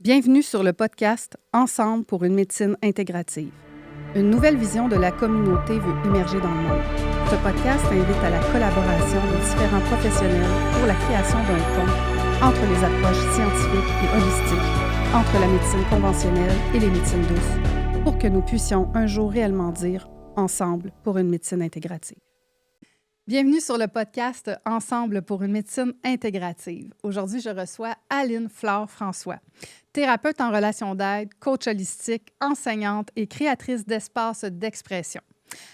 Bienvenue sur le podcast Ensemble pour une médecine intégrative. Une nouvelle vision de la communauté veut émerger dans le monde. Ce podcast invite à la collaboration de différents professionnels pour la création d'un pont entre les approches scientifiques et holistiques, entre la médecine conventionnelle et les médecines douces, pour que nous puissions un jour réellement dire Ensemble pour une médecine intégrative. Bienvenue sur le podcast Ensemble pour une médecine intégrative. Aujourd'hui, je reçois Aline Flore-François, thérapeute en relation d'aide, coach holistique, enseignante et créatrice d'espaces d'expression.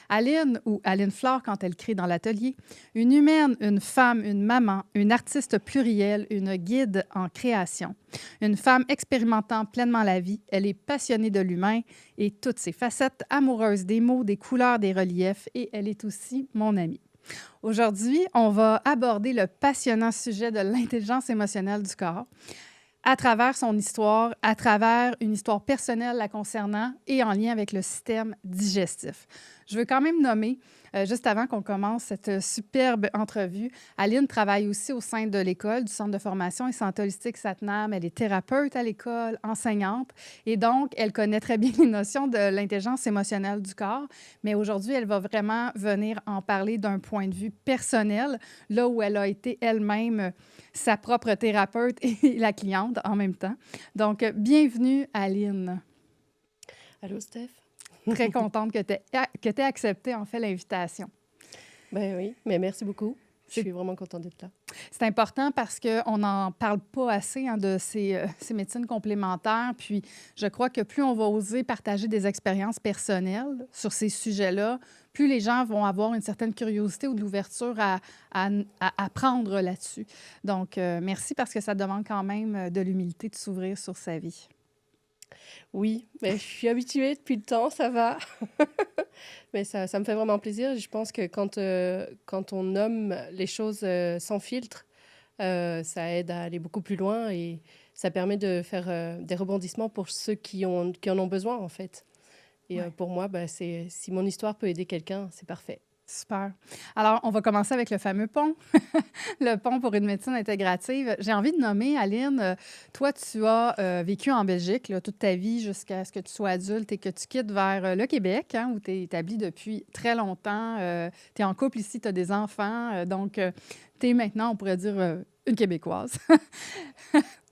Aline, ou Aline Flore quand elle crée dans l'atelier, une humaine, une femme, une maman, une artiste plurielle, une guide en création. Une femme expérimentant pleinement la vie, elle est passionnée de l'humain et toutes ses facettes, amoureuse des mots, des couleurs, des reliefs, et elle est aussi mon amie. Aujourd'hui, on va aborder le passionnant sujet de l'intelligence émotionnelle du corps à travers son histoire, à travers une histoire personnelle la concernant et en lien avec le système digestif. Je veux quand même nommer, juste avant qu'on commence cette superbe entrevue, Aline travaille aussi au sein de l'école, du Centre de formation et santé holistique Satnam. Elle est thérapeute à l'école, enseignante, et donc elle connaît très bien les notions de l'intelligence émotionnelle du corps. Mais aujourd'hui, elle va vraiment venir en parler d'un point de vue personnel, là où elle a été elle-même sa propre thérapeute et la cliente en même temps. Donc, bienvenue, Aline. Allô, Steph. Très contente que tu aies accepté, en fait, l'invitation. Ben oui, mais merci beaucoup. Je suis vraiment contente d'être là. C'est important parce qu'on n'en parle pas assez de ces médecines complémentaires. Puis, je crois que plus on va oser partager des expériences personnelles sur ces sujets-là, plus les gens vont avoir une certaine curiosité ou de l'ouverture à apprendre là-dessus. Donc, merci parce que ça demande quand même de l'humilité de s'ouvrir sur sa vie. Oui, mais je suis habituée depuis le temps, ça va. Mais ça me fait vraiment plaisir. Je pense que quand on nomme les choses sans filtre, ça aide à aller beaucoup plus loin et ça permet de faire des rebondissements pour ceux qui en ont besoin, en fait. Et pour moi, si mon histoire peut aider quelqu'un, c'est parfait. Super. Alors, on va commencer avec le fameux pont, le pont pour une médecine intégrative. J'ai envie de nommer, Aline, toi, tu as vécu en Belgique là, toute ta vie jusqu'à ce que tu sois adulte et que tu quittes vers le Québec, où tu es établie depuis très longtemps. Tu es en couple ici, tu as des enfants. Donc, tu es maintenant, on pourrait dire, une Québécoise.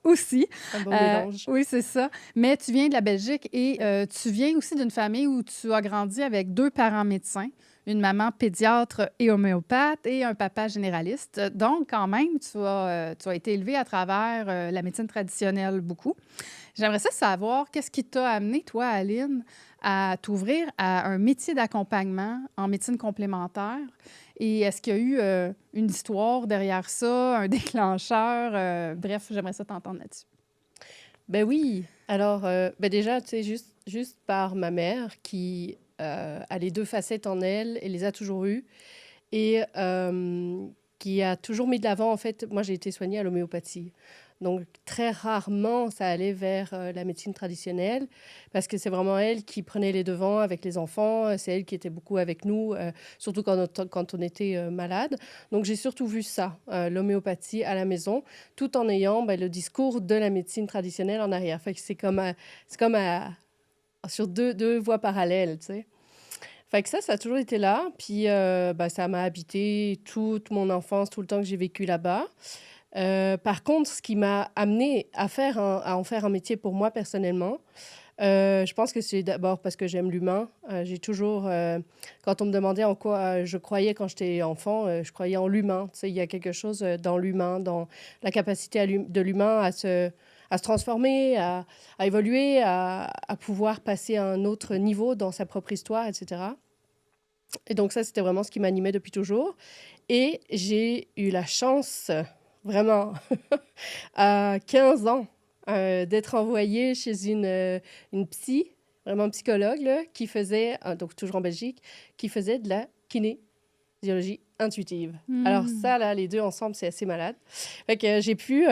Aussi. Un bon mélange. Oui, c'est ça. Mais tu viens de la Belgique et tu viens aussi d'une famille où tu as grandi avec 2 parents médecins, une maman pédiatre et homéopathe et un papa généraliste. Donc, quand même, tu as été élevée à travers la médecine traditionnelle beaucoup. J'aimerais savoir, qu'est-ce qui t'a amené, toi, Aline, à t'ouvrir à un métier d'accompagnement en médecine complémentaire? Et est-ce qu'il y a eu une histoire derrière ça, un déclencheur? Bref, j'aimerais ça t'entendre là-dessus. Ben oui. Alors, déjà, tu sais, juste par ma mère qui a les 2 facettes en elle et les a toujours eues et qui a toujours mis de l'avant, en fait, moi j'ai été soignée à l'homéopathie. Donc très rarement ça allait vers la médecine traditionnelle parce que c'est vraiment elle qui prenait les devants avec les enfants, c'est elle qui était beaucoup avec nous, surtout quand on était malade. Donc j'ai surtout vu ça, l'homéopathie à la maison, tout en ayant le discours de la médecine traditionnelle en arrière. Fait que c'est comme sur deux voies parallèles, tu sais. Fait que ça a toujours été là. Puis ça m'a habité toute mon enfance, tout le temps que j'ai vécu là-bas. Par contre, ce qui m'a amené à en faire un métier pour moi personnellement, je pense que c'est d'abord parce que j'aime l'humain. J'ai toujours, quand on me demandait en quoi je croyais quand j'étais enfant, je croyais en l'humain. Tu sais, il y a quelque chose dans l'humain, dans la capacité de l'humain à se transformer, à évoluer, à pouvoir passer à un autre niveau dans sa propre histoire, etc. Et donc ça, c'était vraiment ce qui m'animait depuis toujours. Et j'ai eu la chance, vraiment, à 15 ans, d'être envoyée chez une psy, vraiment psychologue, là, qui faisait, donc toujours en Belgique, qui faisait de la kinésiologie intuitive. Alors ça, là, les deux ensemble, c'est assez malade. Fait que j'ai pu...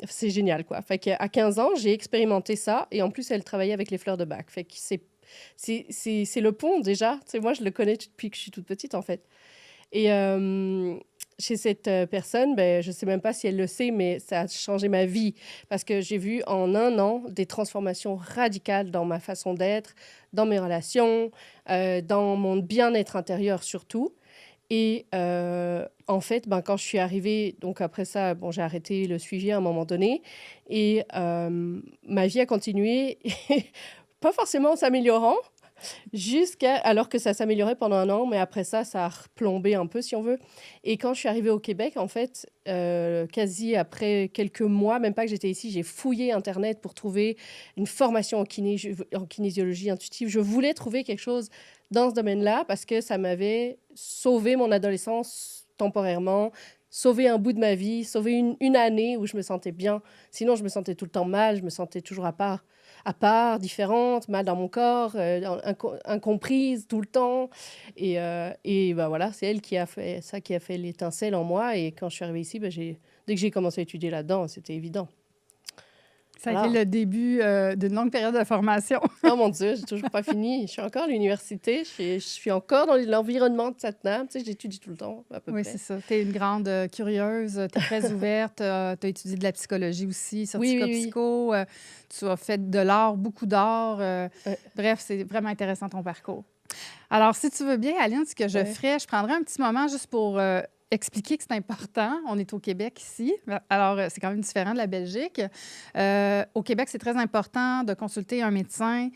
c'est génial, quoi. Fait qu'à 15 ans, j'ai expérimenté ça. Et en plus, elle travaillait avec les fleurs de bac. Fait que c'est le pont, déjà. Tu sais, moi, je le connais depuis que je suis toute petite, en fait. Et chez cette personne, ben, je ne sais même pas si elle le sait, mais ça a changé ma vie parce que j'ai vu en 1 an des transformations radicales dans ma façon d'être, dans mes relations, dans mon bien-être intérieur surtout. Et en fait, ben, quand je suis arrivée, donc après ça, bon, j'ai arrêté le suivi à un moment donné et ma vie a continué, pas forcément en s'améliorant, alors que ça s'améliorait pendant 1 an, mais après ça, ça a replombé un peu, si on veut. Et quand je suis arrivée au Québec, en fait, quasi après quelques mois, même pas que j'étais ici, j'ai fouillé Internet pour trouver une formation en kinésiologie intuitive. Je voulais trouver quelque chose dans ce domaine-là parce que ça m'avait sauvé mon adolescence temporairement, sauvé un bout de ma vie, sauvé une année où je me sentais bien. Sinon, je me sentais tout le temps mal, je me sentais toujours à part, différente, mal dans mon corps, incomprise tout le temps. Et ben voilà, c'est elle qui a fait ça, qui a fait l'étincelle en moi. Et quand je suis arrivée ici, ben dès que j'ai commencé à étudier là-dedans, c'était évident. Ça a Voilà. été le début d'une longue période de formation. Oh mon Dieu, j'ai toujours pas fini. Je suis encore à l'université, je suis encore dans l'environnement de Satnam. Tu sais, j'étude tout le temps, à peu Oui, près. c'est ça. Tu es une grande curieuse, tu es très ouverte, tu as étudié de la psychologie aussi, Oui, certificat oui, oui. psycho, tu as fait de l'art, beaucoup d'art. Ouais. Bref, c'est vraiment intéressant ton parcours. Alors, si tu veux bien, Aline, ce que je Ouais. ferais, je prendrais un petit moment juste pour expliquer que c'est important. On est au Québec ici. Alors, c'est quand même différent de la Belgique. Au Québec, c'est très important de consulter un médecin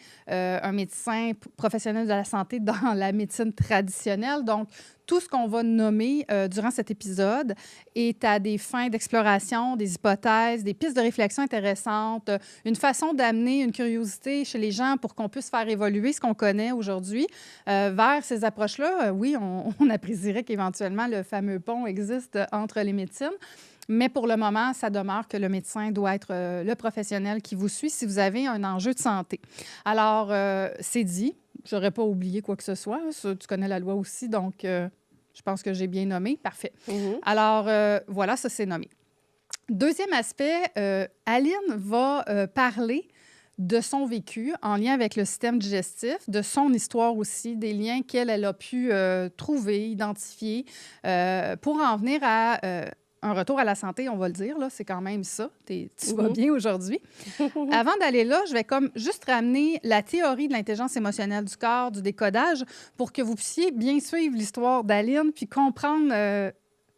professionnel de la santé dans la médecine traditionnelle. Donc, tout ce qu'on va nommer durant cet épisode est à des fins d'exploration, des hypothèses, des pistes de réflexion intéressantes, une façon d'amener une curiosité chez les gens pour qu'on puisse faire évoluer ce qu'on connaît aujourd'hui vers ces approches-là. Oui, on apprécierait qu'éventuellement le fameux pont existe entre les médecines. Mais pour le moment, ça demeure que le médecin doit être le professionnel qui vous suit si vous avez un enjeu de santé. Alors, c'est dit. Je n'aurais pas oublié quoi que ce soit. Ça, tu connais la loi aussi, donc je pense que j'ai bien nommé. Parfait. Mhm. Alors, voilà, ça, c'est nommé. Deuxième aspect, Aline va parler de son vécu en lien avec le système digestif, de son histoire aussi, des liens qu'elle a pu trouver, identifier, pour en venir à un retour à la santé, on va le dire. Là, c'est quand même ça. Tu vas bien aujourd'hui. Avant d'aller là, je vais comme juste ramener la théorie de l'intelligence émotionnelle du corps, du décodage, pour que vous puissiez bien suivre l'histoire d'Aline puis comprendre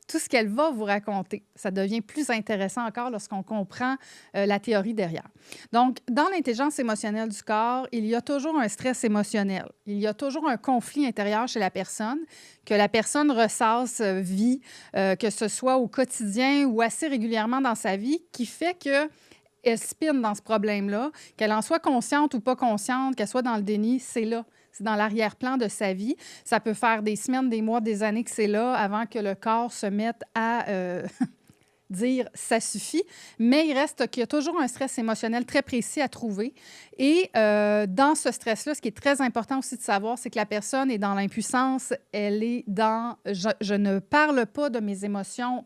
tout ce qu'elle va vous raconter. Ça devient plus intéressant encore lorsqu'on comprend la théorie derrière. Donc, dans l'intelligence émotionnelle du corps, il y a toujours un stress émotionnel. Il y a toujours un conflit intérieur chez la personne que la personne ressasse, vit, que ce soit au quotidien ou assez régulièrement dans sa vie, qui fait qu'elle spinne dans ce problème-là, qu'elle en soit consciente ou pas consciente, qu'elle soit dans le déni, c'est là. C'est dans l'arrière-plan de sa vie. Ça peut faire des semaines, des mois, des années que c'est là avant que le corps se mette à dire « ça suffit ». Mais il reste qu'il y a toujours un stress émotionnel très précis à trouver. Et dans ce stress-là, ce qui est très important aussi de savoir, c'est que la personne est dans l'impuissance. Elle est dans « je ne parle pas de mes émotions ».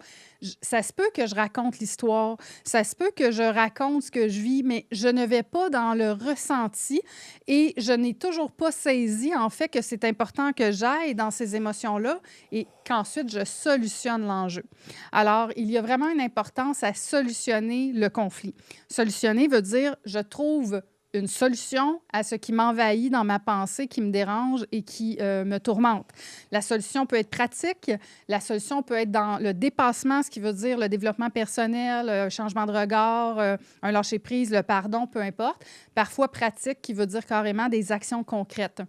Ça se peut que je raconte l'histoire, ça se peut que je raconte ce que je vis, mais je ne vais pas dans le ressenti et je n'ai toujours pas saisi, en fait, que c'est important que j'aille dans ces émotions-là et qu'ensuite je solutionne l'enjeu. Alors, il y a vraiment une importance à solutionner le conflit. Solutionner veut dire je trouve une solution à ce qui m'envahit dans ma pensée, qui me dérange et qui me tourmente. La solution peut être pratique, la solution peut être dans le dépassement, ce qui veut dire le développement personnel, un changement de regard, un lâcher-prise, le pardon, peu importe. Parfois pratique, qui veut dire carrément des actions concrètes.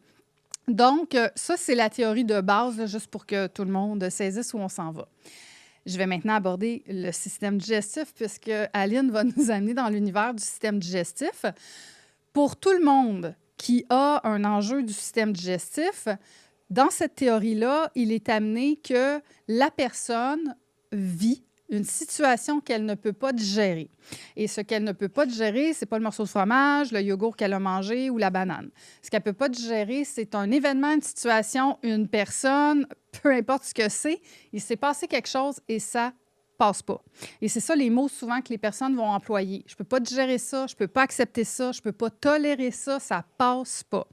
Donc, ça, c'est la théorie de base, là, juste pour que tout le monde saisisse où on s'en va. Je vais maintenant aborder le système digestif, puisque Aline va nous amener dans l'univers du système digestif. Pour tout le monde qui a un enjeu du système digestif, dans cette théorie-là, il est amené que la personne vit une situation qu'elle ne peut pas digérer. Et ce qu'elle ne peut pas digérer, ce n'est pas le morceau de fromage, le yogourt qu'elle a mangé ou la banane. Ce qu'elle ne peut pas digérer, c'est un événement, une situation, une personne, peu importe ce que c'est. Il s'est passé quelque chose et ça passe pas. Et c'est ça les mots souvent que les personnes vont employer. Je peux pas digérer ça, je peux pas accepter ça, je peux pas tolérer ça, ça passe pas.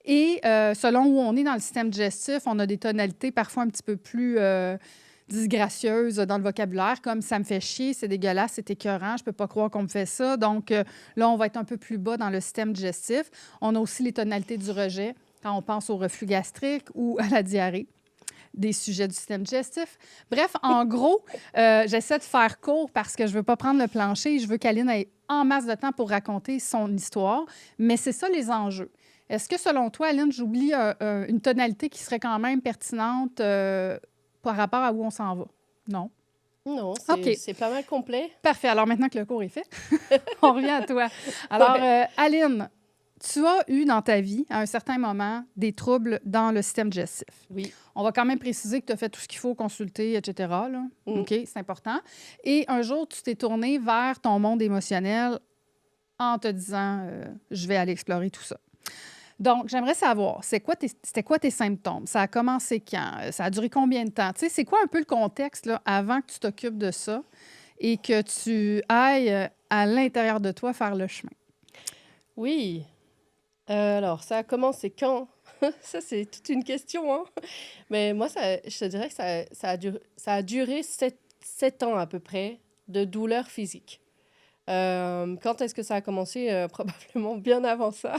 Et selon où on est dans le système digestif, on a des tonalités parfois un petit peu plus disgracieuses dans le vocabulaire, comme ça me fait chier, c'est dégueulasse, c'est écœurant, je peux pas croire qu'on me fait ça. Donc là, on va être un peu plus bas dans le système digestif. On a aussi les tonalités du rejet quand on pense au reflux gastrique ou à la diarrhée, des sujets du système digestif. Bref, en gros, j'essaie de faire court parce que je veux pas prendre le plancher. Je veux qu'Aline ait en masse de temps pour raconter son histoire. Mais c'est ça les enjeux. Est-ce que, selon toi, Aline, j'oublie une tonalité qui serait quand même pertinente par rapport à où on s'en va? Non? Non, OK. c'est pas mal complet. Parfait. Alors, maintenant que le cours est fait, on revient à toi. Alors, Aline, tu as eu dans ta vie, à un certain moment, des troubles dans le système digestif. Oui. On va quand même préciser que tu as fait tout ce qu'il faut, consulter, etc. Là. OK, c'est important. Et un jour, tu t'es tourné vers ton monde émotionnel en te disant je vais aller explorer tout ça. Donc, j'aimerais savoir, c'était quoi tes symptômes? Ça a commencé quand? Ça a duré combien de temps? Tu sais, c'est quoi un peu le contexte là, avant que tu t'occupes de ça et que tu ailles à l'intérieur de toi faire le chemin? Oui. Alors, ça a commencé quand? Ça, c'est toute une question, hein? Mais moi, je te dirais que ça a duré 7 ans à peu près de douleurs physiques. Quand est-ce que ça a commencé? Probablement bien avant ça.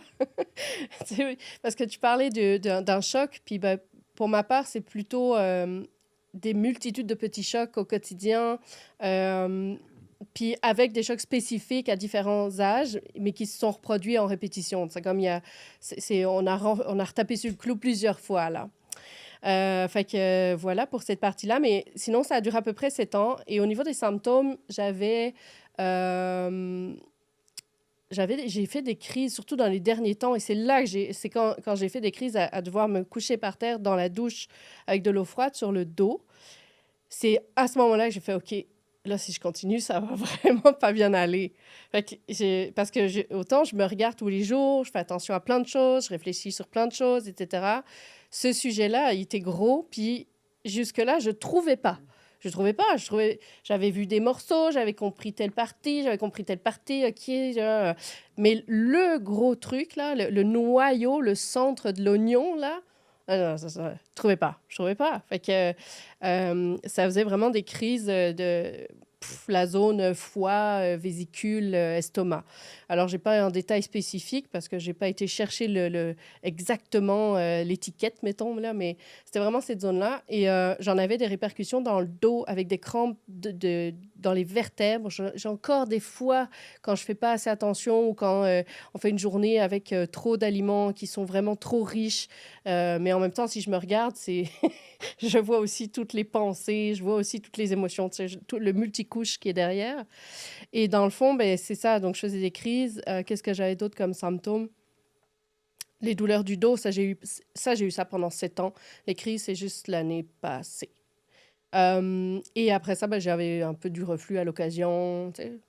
Tu sais, parce que tu parlais d'un choc, puis ben, pour ma part, c'est plutôt des multitudes de petits chocs au quotidien, puis avec des chocs spécifiques à différents âges, mais qui se sont reproduits en répétition. C'est comme on a retapé sur le clou plusieurs fois, là. Fait que voilà pour cette partie-là. Mais sinon, ça a duré à peu près 7 ans. Et au niveau des symptômes, j'ai fait des crises, surtout dans les derniers temps. Et c'est là que c'est quand j'ai fait des crises à devoir me coucher par terre dans la douche avec de l'eau froide sur le dos. C'est à ce moment-là que j'ai fait, OK, là, si je continue, ça va vraiment pas bien aller. Fait que autant je me regarde tous les jours, je fais attention à plein de choses, je réfléchis sur plein de choses, etc. Ce sujet-là, il était gros, puis jusque-là, je trouvais pas. J'avais vu des morceaux, j'avais compris telle partie, OK. Mais le gros truc, là, le noyau, le centre de l'oignon, là, non, je trouvais pas. Fait que ça faisait vraiment des crises de la zone foie, vésicule, estomac. Alors, j'ai pas un détail spécifique parce que j'ai pas été chercher exactement l'étiquette, mettons, là, mais c'était vraiment cette zone-là. Et j'en avais des répercussions dans le dos avec des crampes dans les vertèbres. J'ai encore des fois, quand je fais pas assez attention ou quand on fait une journée avec trop d'aliments qui sont vraiment trop riches, mais en même temps, si je me regarde, je vois aussi toutes les pensées, je vois aussi toutes les émotions, tu sais, tout le multicouche qui est derrière. Et dans le fond, ben, c'est ça. Donc, je faisais des crises. Qu'est-ce que j'avais d'autre comme symptômes? Les douleurs du dos, j'ai eu ça pendant 7 ans. Les crises, c'est juste l'année passée. Et après ça, ben, j'avais un peu du reflux à l'occasion, tu sais.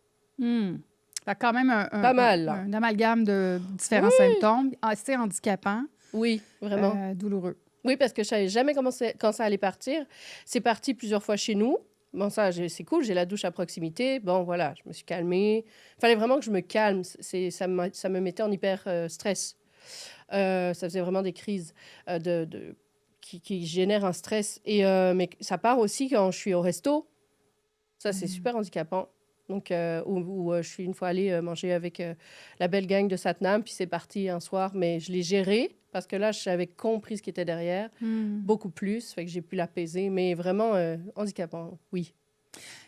Fait quand même Pas mal, là. un amalgame de différents symptômes, assez handicapants. Oui, vraiment. Douloureux. Oui, parce que je savais jamais quand ça allait partir. C'est parti plusieurs fois chez nous. Bon, ça, c'est cool, j'ai la douche à proximité. Bon, voilà, je me suis calmée. Il fallait vraiment que je me calme. Ça me mettait en hyper stress. Ça faisait vraiment des crises qui génèrent un stress. Mais ça part aussi quand je suis au resto. Ça, c'est super handicapant. Donc, où je suis une fois allée manger avec la belle gang de Satnam, puis c'est parti un soir, mais je l'ai géré parce que là, j'avais compris ce qui était derrière, beaucoup plus, fait que j'ai pu l'apaiser, mais vraiment handicapant, oui.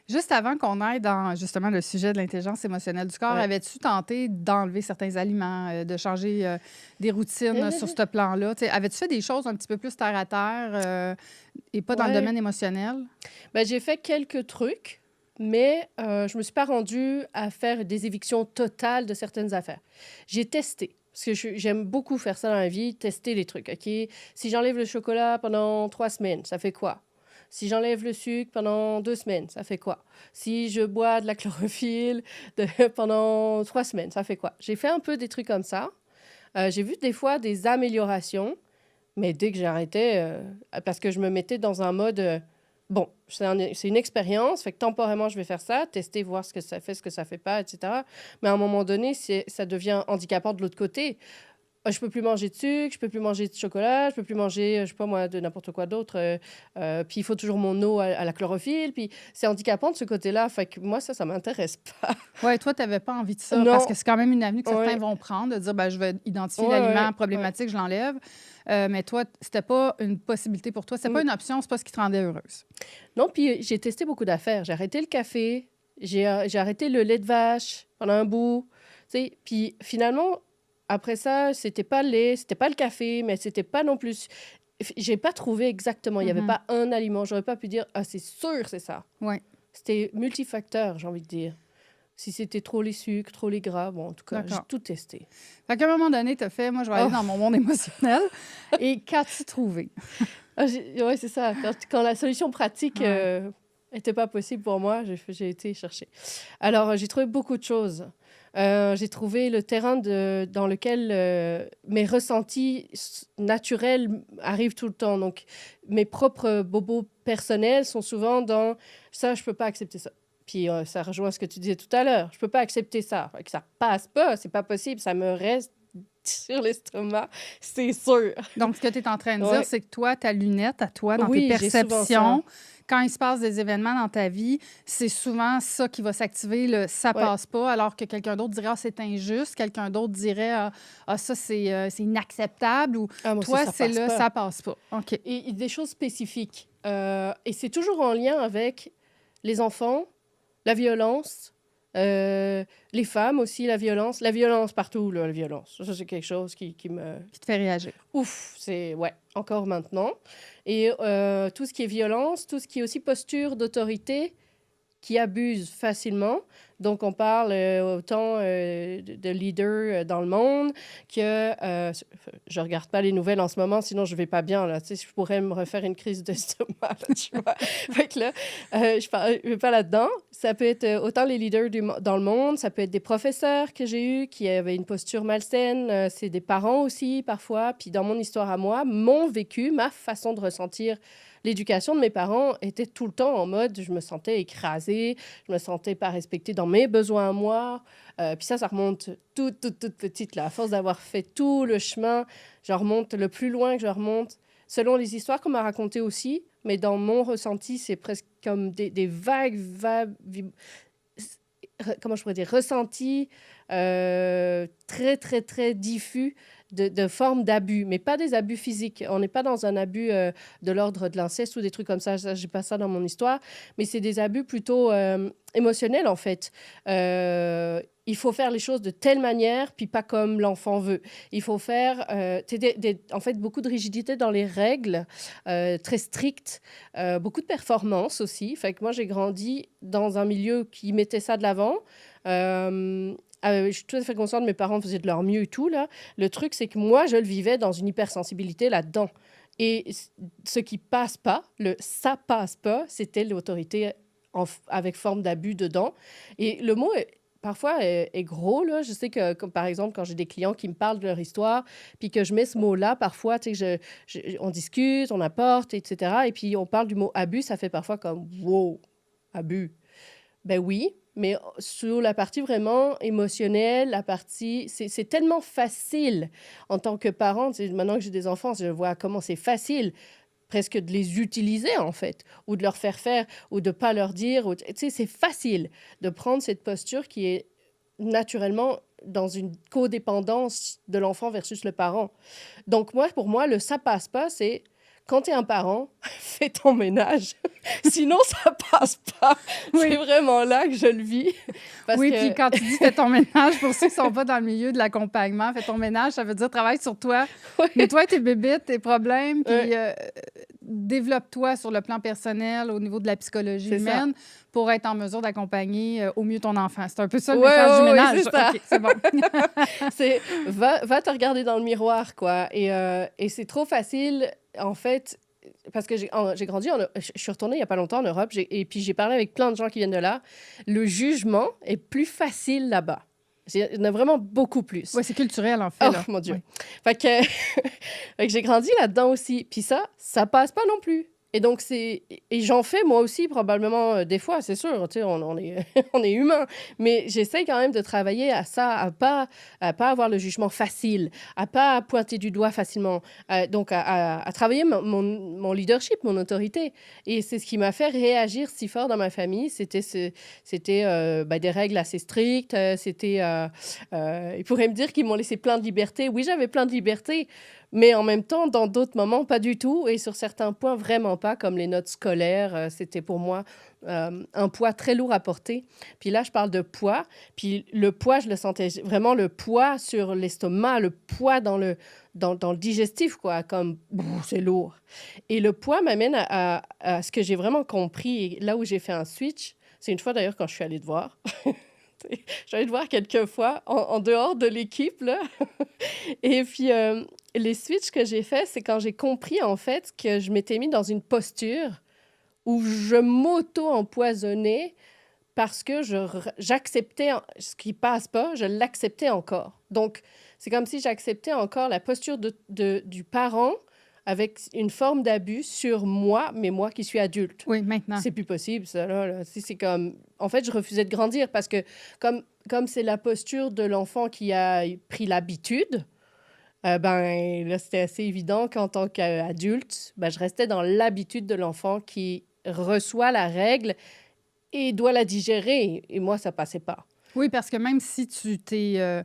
Juste avant qu'on aille dans, justement, le sujet de l'intelligence émotionnelle du corps, avais-tu tenté d'enlever certains aliments, de changer des routines sur ce plan-là? Avais-tu fait des choses un petit peu plus terre à terre et pas dans le domaine émotionnel? Ben, j'ai fait quelques trucs. Mais je me suis pas rendue à faire des évictions totales de certaines affaires. J'ai testé, parce que j'aime beaucoup faire ça dans la vie, tester les trucs, OK? Si j'enlève le chocolat pendant 3 semaines, ça fait quoi? Si j'enlève le sucre pendant 2 semaines, ça fait quoi? Si je bois de la chlorophylle pendant 3 semaines, ça fait quoi? J'ai fait un peu des trucs comme ça. J'ai vu des fois des améliorations, mais dès que j'arrêtais, parce que je me mettais dans un mode... Bon, c'est une expérience, fait que temporairement, je vais faire ça, tester, voir ce que ça fait pas, etc. Mais à un moment donné, ça devient handicapant de l'autre côté. je peux plus manger de sucre, je peux plus manger de chocolat, je peux plus manger, je sais pas moi, de n'importe quoi d'autre. Puis il faut toujours mon eau à la chlorophylle. Puis c'est handicapant de ce côté-là. Fait que moi, ça m'intéresse pas. Oui, toi, tu n'avais pas envie de ça Non. parce que c'est quand même une avenue que certains Ouais. vont prendre, de dire, ben, je vais identifier Ouais, l'aliment ouais, problématique, je l'enlève. Mais toi, c'était pas une possibilité pour toi. C'était pas une option, c'est pas ce qui te rendait heureuse. Non, puis j'ai testé beaucoup d'affaires. J'ai arrêté le café, j'ai arrêté le lait de vache pendant un bout. Tu sais, puis finalement, après ça, c'était pas le lait, c'était pas le café, mais c'était pas non plus... J'ai pas trouvé exactement. Il y avait pas un aliment. J'aurais pas pu dire, ah, c'est sûr, c'est ça. Oui. C'était multifacteur, j'ai envie de dire. Si c'était trop les sucres, trop les gras, bon, en tout cas, j'ai D'accord. tout testé. Fait qu'à un moment donné, tu as fait, moi, je vais aller Oh. dans mon monde émotionnel. Et qu'as-tu trouvé? Oui, c'est ça. Quand la solution pratique n'était pas possible pour moi, j'ai été chercher. Alors, j'ai trouvé beaucoup de choses. J'ai trouvé le terrain dans lequel mes ressentis naturels arrivent tout le temps. Donc, mes propres bobos personnels sont souvent dans « ça, je peux pas accepter ça ». Puis ça rejoint ce que tu disais tout à l'heure. Je peux pas accepter ça. Fait que ça passe pas, c'est pas possible. Ça me reste sur l'estomac, c'est sûr. Donc, ce que tu es en train de dire, c'est que toi, ta lunette à toi, dans Oui, tes j'ai souvent perceptions, quand il se passe des événements dans ta vie, c'est souvent ça qui va s'activer, le « ça passe pas », alors que quelqu'un d'autre dirait « ah, c'est injuste », quelqu'un d'autre dirait « ah, ça, c'est inacceptable » ou moi, toi, c'est le « pas. ça passe pas ». OK. Et des choses spécifiques. Et c'est toujours en lien avec les enfants, la violence, les femmes aussi, la violence partout, là, la violence. Ça, c'est quelque chose qui me... Qui te fait réagir. Ouf, c'est... Ouais, encore maintenant. Et tout ce qui est violence, tout ce qui est aussi posture d'autorité qui abuse facilement. Donc, on parle autant de leaders dans le monde que... je regarde pas les nouvelles en ce moment, sinon je vais pas bien, là. Tu sais, je pourrais me refaire une crise d'estomac, là, tu vois. Fait que là, je vais pas là-dedans. Ça peut être autant les leaders dans le monde, ça peut être des professeurs que j'ai eus qui avaient une posture malsaine, c'est des parents aussi, parfois. Puis dans mon histoire à moi, mon vécu, ma façon de ressentir l'éducation de mes parents était tout le temps en mode, je me sentais écrasée, je me sentais pas respectée dans mes besoins à moi. Puis ça remonte toute petite, là. À force d'avoir fait tout le chemin, je remonte le plus loin que je remonte, selon les histoires qu'on m'a racontées aussi, mais dans mon ressenti, c'est presque comme des vagues, comment je pourrais dire, ressentis très, très, très diffus de formes d'abus, mais pas des abus physiques. On n'est pas dans un abus de l'ordre de l'inceste ou des trucs comme ça. J'ai pas ça dans mon histoire, mais c'est des abus plutôt émotionnels, en fait. Il faut faire les choses de telle manière, puis pas comme l'enfant veut. Il faut faire, en fait, beaucoup de rigidité dans les règles, très strictes, beaucoup de performance aussi. Fait que moi, j'ai grandi dans un milieu qui mettait ça de l'avant. Je suis tout à fait consciente, mes parents faisaient de leur mieux et tout, là. Le truc, c'est que moi, je le vivais dans une hypersensibilité là-dedans. Et ce qui passe pas, le « ça passe pas », c'était l'autorité avec forme d'abus dedans. Et le mot parfois est gros, là. Je sais que, comme, par exemple, quand j'ai des clients qui me parlent de leur histoire, puis que je mets ce mot-là, parfois, tu sais, on discute, on apporte, etc. Et puis, on parle du mot « abus », ça fait parfois comme « wow, abus ». Ben oui, mais sur la partie vraiment émotionnelle, la partie... C'est tellement facile en tant que parent. Maintenant que j'ai des enfants, je vois comment c'est facile presque de les utiliser, en fait, ou de leur faire, ou de ne pas leur dire. Tu sais, c'est facile de prendre cette posture qui est naturellement dans une codépendance de l'enfant versus le parent. Donc, pour moi, le « ça passe pas », c'est... Quand tu es un parent, fais ton ménage. Sinon, ça passe pas. Oui. C'est vraiment là que je le vis. Puis quand tu dis « fais ton ménage », pour ceux qui ne sont pas dans le milieu de l'accompagnement, « fais ton ménage », ça veut dire « travaille sur toi ». Oui. Nettoie tes bébites, tes problèmes, puis développe-toi sur le plan personnel, au niveau de la psychologie humaine, pour être en mesure d'accompagner au mieux ton enfant. C'est un peu ça le message du ménage. C'est ça. Okay, c'est bon. Va te regarder dans le miroir, quoi. Et c'est trop facile... En fait, parce que j'ai grandi, je suis retournée il n'y a pas longtemps en Europe, et puis j'ai parlé avec plein de gens qui viennent de là. Le jugement est plus facile là-bas. Il y en a vraiment beaucoup plus. Oui, c'est culturel, en fait. Oh, mon Dieu. Oui. Fait que j'ai grandi là-dedans aussi. Puis ça passe pas non plus. Et donc, et j'en fais moi aussi probablement des fois, c'est sûr, tu sais, on est, on est humain. Mais j'essaie quand même de travailler à ça, à pas avoir le jugement facile, à pas pointer du doigt facilement. Donc, à travailler mon leadership, mon autorité. Et c'est ce qui m'a fait réagir si fort dans ma famille. C'était des règles assez strictes. Ils pourraient me dire qu'ils m'ont laissé plein de liberté. Oui, j'avais plein de liberté. Mais en même temps, dans d'autres moments, pas du tout. Et sur certains points, vraiment pas, comme les notes scolaires. C'était pour moi un poids très lourd à porter. Puis là, je parle de poids. Puis le poids, je le sentais vraiment, le poids sur l'estomac, le poids dans le digestif, quoi, comme c'est lourd. Et le poids m'amène à ce que j'ai vraiment compris. Et là où j'ai fait un switch, c'est une fois d'ailleurs quand je suis allée te voir. Je suis allée te voir quelques fois en dehors de l'équipe, là. Et puis, les switches que j'ai faits, c'est quand j'ai compris, en fait, que je m'étais mis dans une posture où je m'auto-empoisonnais parce que j'acceptais ce qui passe pas, je l'acceptais encore. Donc, c'est comme si j'acceptais encore la posture du parent avec une forme d'abus sur moi, mais moi qui suis adulte. Oui, maintenant. C'est plus possible, ça, là. C'est comme... En fait, je refusais de grandir parce que comme c'est la posture de l'enfant qui a pris l'habitude, là, c'était assez évident qu'en tant qu'adulte, je restais dans l'habitude de l'enfant qui reçoit la règle et doit la digérer. Et moi, ça passait pas. Oui, parce que même si tu t'es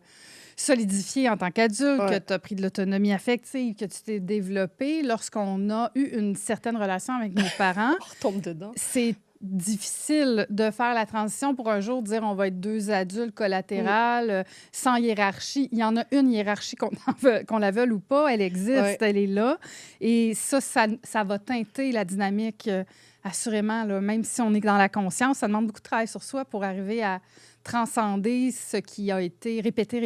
solidifié en tant qu'adulte, que tu as pris de l'autonomie affective, que tu t'es développé, lorsqu'on a eu une certaine relation avec nos parents, on retombe dedans. C'est difficile de faire la transition pour un jour dire on va être deux adultes collatérales, sans hiérarchie. Il y en a une hiérarchie, qu'on la veuille ou pas, elle existe, elle est là. Et ça va teinter la dynamique, assurément, là, même si on est dans la conscience. Ça demande beaucoup de travail sur soi pour arriver à transcender ce qui a été répété.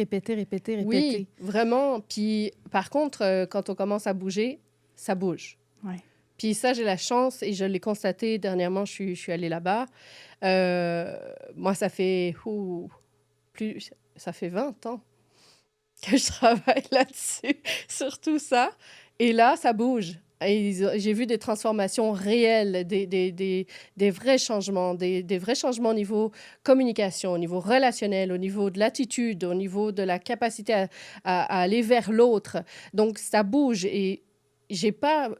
Oui, vraiment. Puis, par contre, quand on commence à bouger, ça bouge. Oui. Puis ça, j'ai la chance, et je l'ai constaté dernièrement, je suis allée là-bas. Moi, ça fait 20 ans que je travaille là-dessus, sur tout ça. Et là, ça bouge. Et j'ai vu des transformations réelles, des vrais changements, des vrais changements au niveau communication, au niveau relationnel, au niveau de l'attitude, au niveau de la capacité à aller vers l'autre. Donc, ça bouge. Et j'ai pas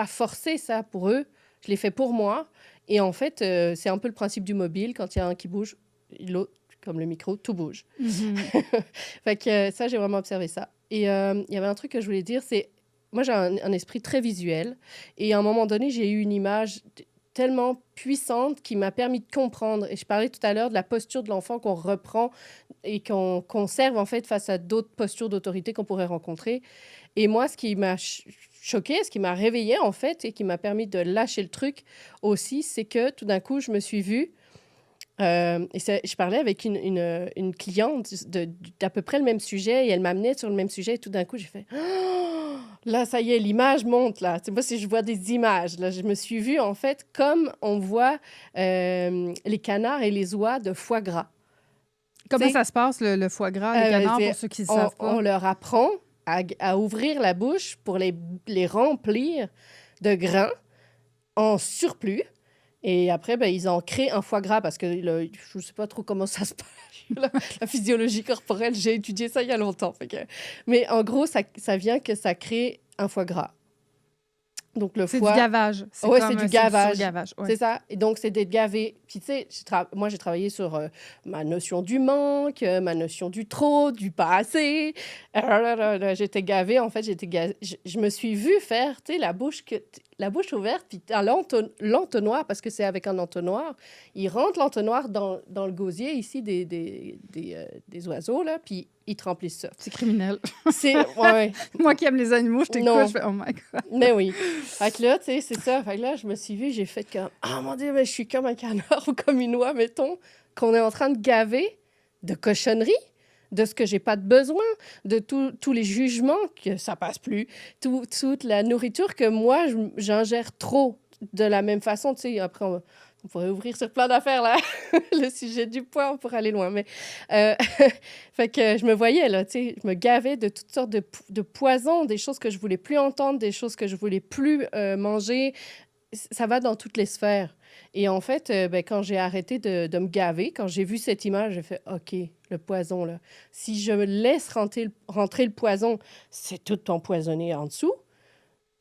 forcé ça pour eux. Je l'ai fait pour moi. Et en fait, c'est un peu le principe du mobile. Quand il y a un qui bouge, l'autre, comme le micro, tout bouge. Mm-hmm. Fait que ça, j'ai vraiment observé ça. Et il y avait un truc que je voulais dire, c'est... Moi, j'ai un esprit très visuel. Et à un moment donné, j'ai eu une image tellement puissante qui m'a permis de comprendre. Et je parlais tout à l'heure de la posture de l'enfant qu'on reprend et qu'on conserve, en fait, face à d'autres postures d'autorité qu'on pourrait rencontrer. Et moi, ce qui m'a choquée, ce qui m'a réveillée, en fait, et qui m'a permis de lâcher le truc aussi, c'est que tout d'un coup, je me suis vue. Je parlais avec une cliente d'à peu près le même sujet et elle m'amenait sur le même sujet. Et tout d'un coup, j'ai fait... Oh, là, ça y est, l'image monte, là. C'est pas si je vois des images. Là, je me suis vue, en fait, comme on voit les canards et les oies de foie gras. Comment ça se passe, le foie gras, les canards, pour ceux qui ne savent pas? On leur apprend à ouvrir la bouche pour les remplir de grains en surplus. Et après, ils en créent un foie gras parce que je ne sais pas trop comment ça se passe. La physiologie corporelle, j'ai étudié ça il y a longtemps. Mais en gros, ça vient que ça crée un foie gras. Donc, le foie... C'est du gavage. Oui, c'est du gavage. Ouais. C'est ça. Et donc, c'est d'être gavé. Puis, tu sais, moi, j'ai travaillé sur ma notion du manque, ma notion du trop, du pas assez. J'étais gavée. En fait, je me suis vue faire, tu sais, la bouche ouverte, puis dans l'entonnoir, parce que c'est avec un entonnoir. Ils rentrent l'entonnoir dans le gosier, ici, des oiseaux, là, puis ils te remplissent ça. C'est criminel. Ouais. Moi qui aime les animaux, je t'écoute, je fais « Oh my God! » Mais oui. Fait que là, tu sais, c'est ça. Fait que là, je me suis vue, j'ai fait comme « Ah, mon Dieu, mais je suis comme un canard ou comme une oie, mettons, qu'on est en train de gaver de cochonneries, de ce que j'ai pas de besoin, de tous les jugements que ça passe plus, toute la nourriture que moi, j'ingère trop de la même façon. Tu sais, après, on pourrait ouvrir sur plein d'affaires, là. Le sujet du poids, on pourrait aller loin. Mais fait que je me voyais, là, tu sais, je me gavais de toutes sortes de poisons, des choses que je voulais plus entendre, des choses que je voulais plus manger. ça va dans toutes les sphères. Et en fait, quand j'ai arrêté de me gaver, quand j'ai vu cette image, j'ai fait OK, le poison, là. Si je laisse rentrer le poison, c'est tout empoisonné en dessous.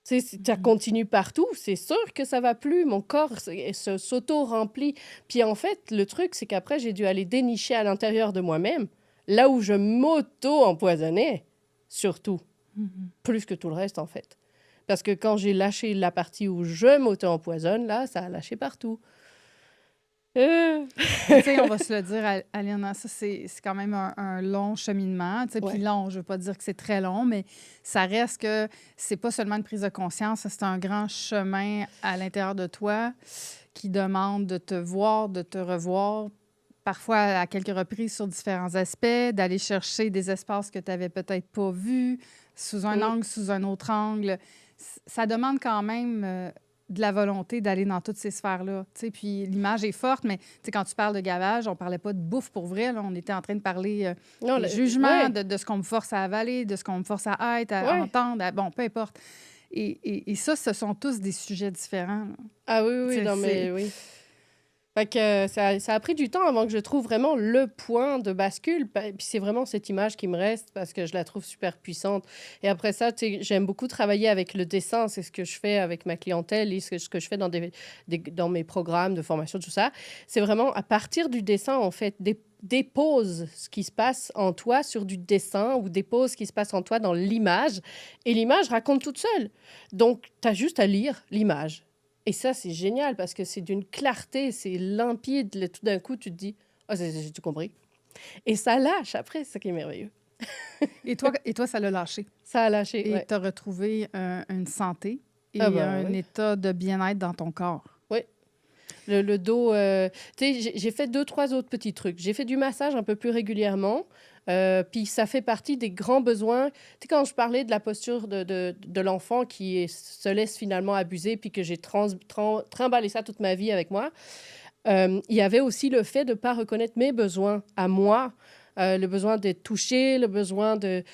Tu sais, si ça continue partout, c'est sûr que ça va plus. Mon corps s'auto-remplit. Puis en fait, le truc, c'est qu'après, j'ai dû aller dénicher à l'intérieur de moi-même, là où je m'auto-empoisonnais, surtout, plus que tout le reste, en fait. Parce que quand j'ai lâché la partie où je m'auto-empoisonne, là, ça a lâché partout. Tu sais, on va se le dire, Aliana, ça, c'est quand même un long cheminement. Tu sais, Ouais. puis long, je veux pas dire que c'est très long, mais ça reste que c'est pas seulement une prise de conscience, c'est un grand chemin à l'intérieur de toi qui demande de te voir, de te revoir, parfois à quelques reprises sur différents aspects, d'aller chercher des espaces que tu n'avais peut-être pas vus, sous un angle, sous un autre angle. Ça demande quand même de la volonté d'aller dans toutes ces sphères-là. Tu sais, puis l'image est forte, mais tu sais, quand tu parles de gavage, on parlait pas de bouffe pour vrai. Là. On était en train de parler Non, des jugements, ouais. de ce qu'on me force à avaler, de ce qu'on me force à être, à Ouais. entendre. Bon, peu importe. Et ça, ce sont tous des sujets différents. Là. Ah oui, oui, C'est- non, mais oui. Fait que ça a pris du temps avant que je trouve vraiment le point de bascule. Puis c'est vraiment cette image qui me reste parce que je la trouve super puissante. Et après ça, tu sais, j'aime beaucoup travailler avec le dessin. C'est ce que je fais avec ma clientèle et ce que je fais dans mes programmes de formation, tout ça. C'est vraiment à partir du dessin, en fait, dépose ce qui se passe en toi sur du dessin ou dépose ce qui se passe en toi dans l'image. Et l'image raconte toute seule. Donc, tu as juste à lire l'image. Et ça, c'est génial parce que c'est d'une clarté, c'est limpide. Là, tout d'un coup, tu te dis, « Ah, j'ai tout compris. » Et ça lâche après, c'est ça qui est merveilleux. Et toi, ça l'a lâché. Ça a lâché, Et ouais. tu as retrouvé une santé et Ah ben, un oui. état de bien-être dans ton corps. Le dos, tu sais, j'ai fait 2-3 autres petits trucs. J'ai fait du massage un peu plus régulièrement. Puis ça fait partie des grands besoins. Tu sais, quand je parlais de la posture de l'enfant se laisse finalement abuser, puis que j'ai trimballé ça toute ma vie avec moi, il y avait aussi le fait de ne pas reconnaître mes besoins à moi. Le besoin d'être touché, le besoin de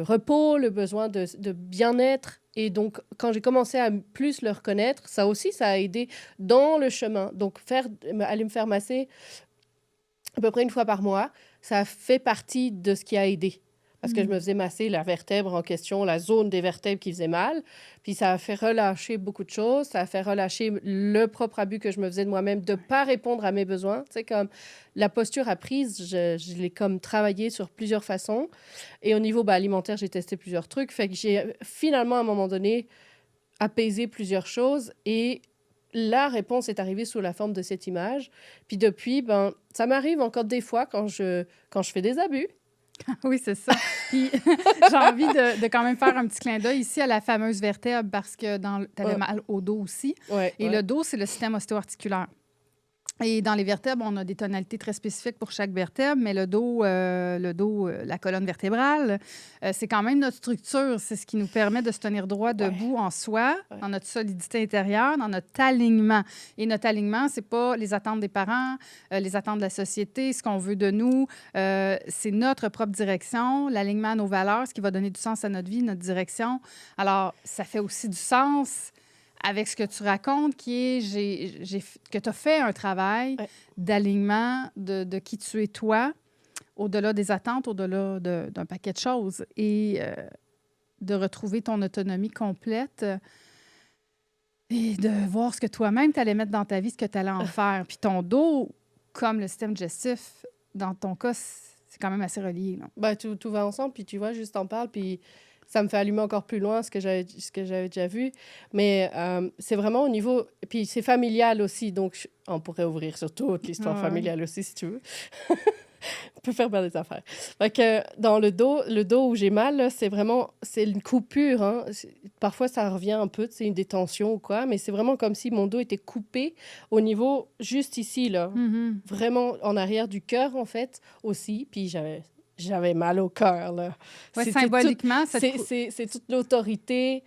repos, le besoin de bien-être. Et donc, quand j'ai commencé à plus le reconnaître, ça aussi, ça a aidé dans le chemin. Donc, aller me faire masser à peu près une fois par mois, ça fait partie de ce qui a aidé. Parce que je me faisais masser la vertèbre en question, la zone des vertèbres qui faisait mal. Puis ça a fait relâcher beaucoup de choses. Ça a fait relâcher le propre abus que je me faisais de moi-même de ne pas répondre à mes besoins. Tu sais, comme la posture apprise, je l'ai comme travaillé sur plusieurs façons. Et au niveau alimentaire, j'ai testé plusieurs trucs. Fait que j'ai finalement, à un moment donné, apaisé plusieurs choses. Et la réponse est arrivée sous la forme de cette image. Puis depuis, ça m'arrive encore des fois quand je fais des abus. Oui, c'est ça. Puis j'ai envie de quand même faire un petit clin d'œil ici à la fameuse vertèbre parce que tu avais mal au dos aussi. Ouais, Et ouais. le dos, c'est le système ostéo-articulaire. Et dans les vertèbres, on a des tonalités très spécifiques pour chaque vertèbre, mais le dos, la colonne vertébrale, c'est quand même notre structure. C'est ce qui nous permet de se tenir droit debout en soi, dans notre solidité intérieure, dans notre alignement. Et notre alignement, c'est pas les attentes des parents, les attentes de la société, ce qu'on veut de nous. C'est notre propre direction, l'alignement à nos valeurs, ce qui va donner du sens à notre vie, notre direction. Alors, ça fait aussi du sens avec ce que tu racontes, qui est que tu as fait un travail d'alignement de qui tu es toi, au-delà des attentes, au-delà d'un paquet de choses, et de retrouver ton autonomie complète et de voir ce que toi-même tu allais mettre dans ta vie, ce que tu allais en faire. Puis ton dos, comme le système digestif, dans ton cas, c'est quand même assez relié. Là. Tout va ensemble, puis tu vois, juste en parle, puis ça me fait allumer encore plus loin ce que j'avais déjà vu. Mais c'est vraiment au niveau... Puis c'est familial aussi, donc on pourrait ouvrir sur toute l'histoire familiale aussi, si tu veux. On peut faire bien des affaires. Fait que dans le dos où j'ai mal, là, c'est une coupure. Hein. Parfois, ça revient un peu, c'est une détention ou quoi, mais c'est vraiment comme si mon dos était coupé au niveau juste ici, là. Mm-hmm. Vraiment en arrière du cœur, en fait, aussi. Puis j'avais mal au cœur, là. Ouais, symboliquement, c'est toute l'autorité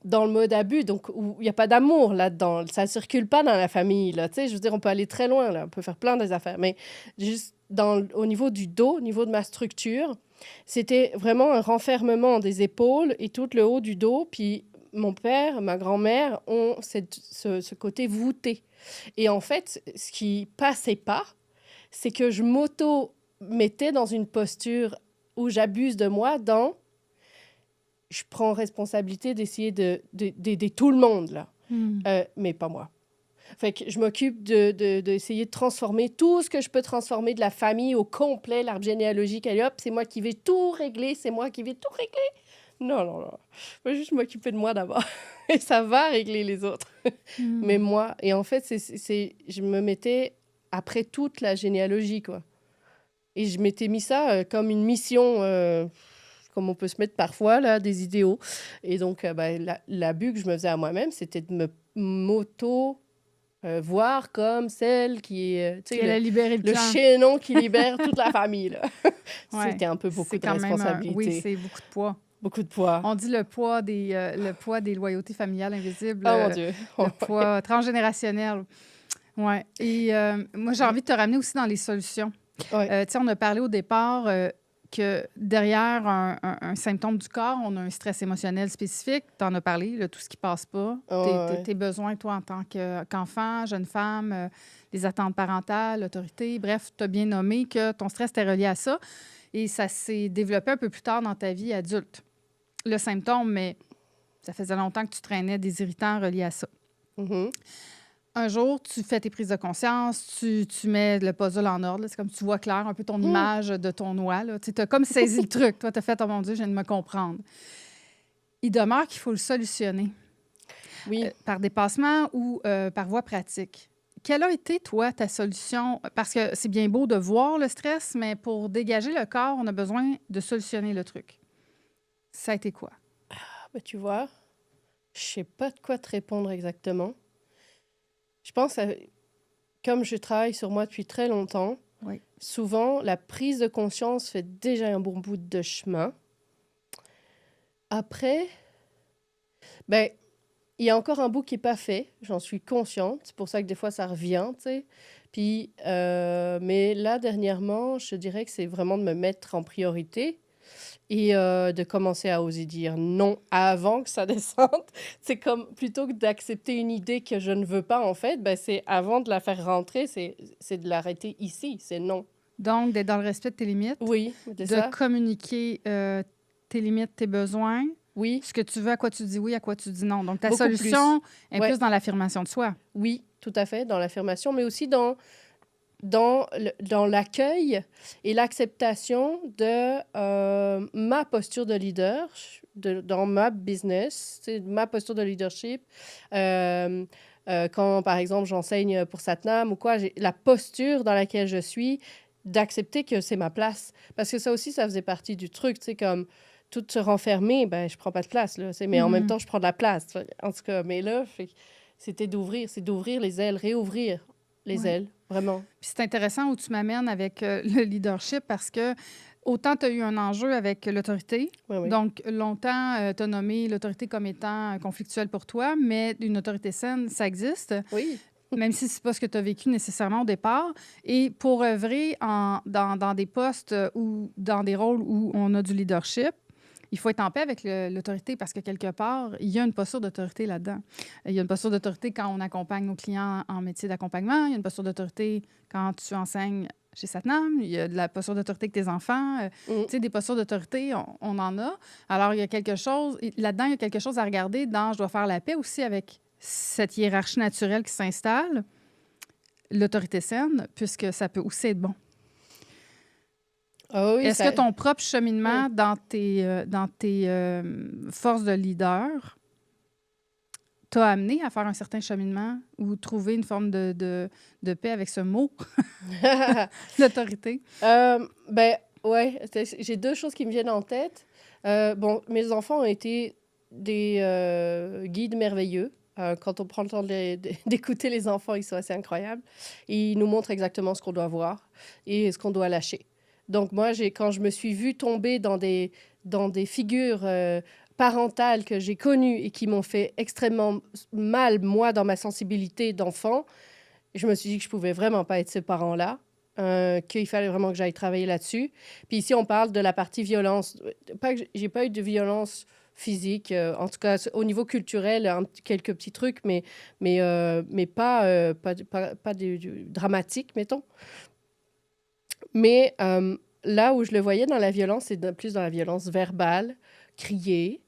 dans le mode abus, donc où il n'y a pas d'amour là-dedans. Ça ne circule pas dans la famille, là. Tu sais, je veux dire, on peut aller très loin, là. On peut faire plein des affaires. Mais juste au niveau du dos, au niveau de ma structure, c'était vraiment un renfermement des épaules et tout le haut du dos. Puis mon père, ma grand-mère ont ce côté voûté. Et en fait, ce qui passait pas, c'est que je m'auto-mettais dans une posture où j'abuse de moi je prends responsabilité d'essayer d'aider tout le monde, là. Mais pas moi. Fait que je m'occupe d'essayer de transformer tout ce que je peux transformer de la famille au complet, l'arbre généalogique. Allez, hop, c'est moi qui vais tout régler, c'est moi qui vais tout régler. Non, non, non. Je vais juste m'occuper de moi d'abord. Et ça va régler les autres. Mais moi, et en fait, je me mettais après toute la généalogie, quoi. Et je m'étais mis ça comme une mission, comme on peut se mettre parfois, là, des idéaux. Et donc, l'abus que je me faisais à moi-même, c'était de voir comme celle qui est, tu sais, a libéré le clan. chaînon qui libère toute la famille, là. Ouais. C'était un peu beaucoup C'est de quand même responsabilité. oui, c'est beaucoup de poids. Beaucoup de poids. On dit le poids des loyautés familiales invisibles. Oh mon Dieu. Le poids transgénérationnel. Oui. Et moi, j'ai envie de te ramener aussi dans les solutions. Ouais. Tu sais, on a parlé au départ que derrière un symptôme du corps, on a un stress émotionnel spécifique. Tu en as parlé, là, tout ce qui passe pas. Tes besoins, toi, en tant qu'enfant, jeune femme, les attentes parentales, l'autorité. Bref, tu as bien nommé que ton stress était relié à ça. Et ça s'est développé un peu plus tard dans ta vie adulte. Le symptôme, mais ça faisait longtemps que tu traînais des irritants reliés à ça. Mm-hmm. Un jour, tu fais tes prises de conscience, tu mets le puzzle en ordre. C'est comme tu vois clair un peu ton image de ton oie. Tu as comme saisi le truc. Toi, tu as fait « Oh mon Dieu, je viens de me comprendre ». Il demeure qu'il faut le solutionner. Oui. Par dépassement ou par voie pratique. Quelle a été, toi, ta solution? Parce que c'est bien beau de voir le stress, mais pour dégager le corps, on a besoin de solutionner le truc. Ça a été quoi? Ben, tu vois, je sais pas de quoi te répondre exactement. Je pense, comme je travaille sur moi depuis très longtemps, oui. Souvent, la prise de conscience fait déjà un bon bout de chemin. Après, ben, il y a encore un bout qui n'est pas fait, j'en suis consciente. C'est pour ça que des fois, ça revient, tu sais. Puis, mais là, dernièrement, je dirais que c'est vraiment de me mettre en priorité et de commencer à oser dire non avant que ça descende. C'est comme, plutôt que d'accepter une idée que je ne veux pas, en fait, ben, c'est avant de la faire rentrer, c'est de l'arrêter ici, c'est non. Donc, d'être dans le respect de tes limites. Oui, c'est ça. De communiquer tes limites, tes besoins. Oui. Ce que tu veux, à quoi tu dis oui, à quoi tu dis non. Donc, ta Beaucoup solution est Ouais. plus dans l'affirmation de soi. Oui, tout à fait, dans l'affirmation, mais aussi dans l'accueil et l'acceptation de ma posture de leader dans ma business, ma posture de leadership. Quand, par exemple, j'enseigne pour Satnam ou quoi, j'ai la posture dans laquelle je suis, d'accepter que c'est ma place. Parce que ça aussi, ça faisait partie du truc, tu sais, comme tout se renfermer, ben je prends pas de place, là, mais en même temps, je prends de la place. En tout cas, mais là, c'est d'ouvrir les ailes, réouvrir les ailes, vraiment. Puis c'est intéressant où tu m'amènes avec le leadership parce que autant tu as eu un enjeu avec l'autorité. Oui. Donc, longtemps, tu as nommé l'autorité comme étant conflictuelle pour toi, mais une autorité saine, ça existe. Oui. Même si ce n'est pas ce que tu as vécu nécessairement au départ. Et pour œuvrer dans des postes ou dans des rôles où on a du leadership, il faut être en paix avec l'autorité parce que quelque part, il y a une posture d'autorité là-dedans. Il y a une posture d'autorité quand on accompagne nos clients en métier d'accompagnement. Il y a une posture d'autorité quand tu enseignes chez Satnam. Il y a de la posture d'autorité avec tes enfants. Tu sais, des postures d'autorité, on en a. Alors, il y a quelque chose... Là-dedans, il y a quelque chose à regarder dans « Je dois faire la paix aussi avec cette hiérarchie naturelle qui s'installe, l'autorité saine, puisque ça peut aussi être bon. » Oh oui, Est-ce que ton propre cheminement dans tes forces de leader t'a amené à faire un certain cheminement ou trouver une forme de paix avec ce mot, l'autorité? Ben, ouais, j'ai deux choses qui me viennent en tête. Bon, mes enfants ont été des guides merveilleux. Quand on prend le temps d'écouter les enfants, ils sont assez incroyables. Ils nous montrent exactement ce qu'on doit voir et ce qu'on doit lâcher. Donc, moi, quand je me suis vue tomber dans des figures parentales que j'ai connues et qui m'ont fait extrêmement mal, moi, dans ma sensibilité d'enfant, je me suis dit que je ne pouvais vraiment pas être ce parent-là. qu'il fallait vraiment que j'aille travailler là-dessus. Puis ici, on parle de la partie violence. Pas que j'ai pas eu de violence physique, en tout cas au niveau culturel, quelques petits trucs, mais pas du dramatique, mettons. Mais là où je le voyais dans la violence, c'est plus dans la violence verbale, crier,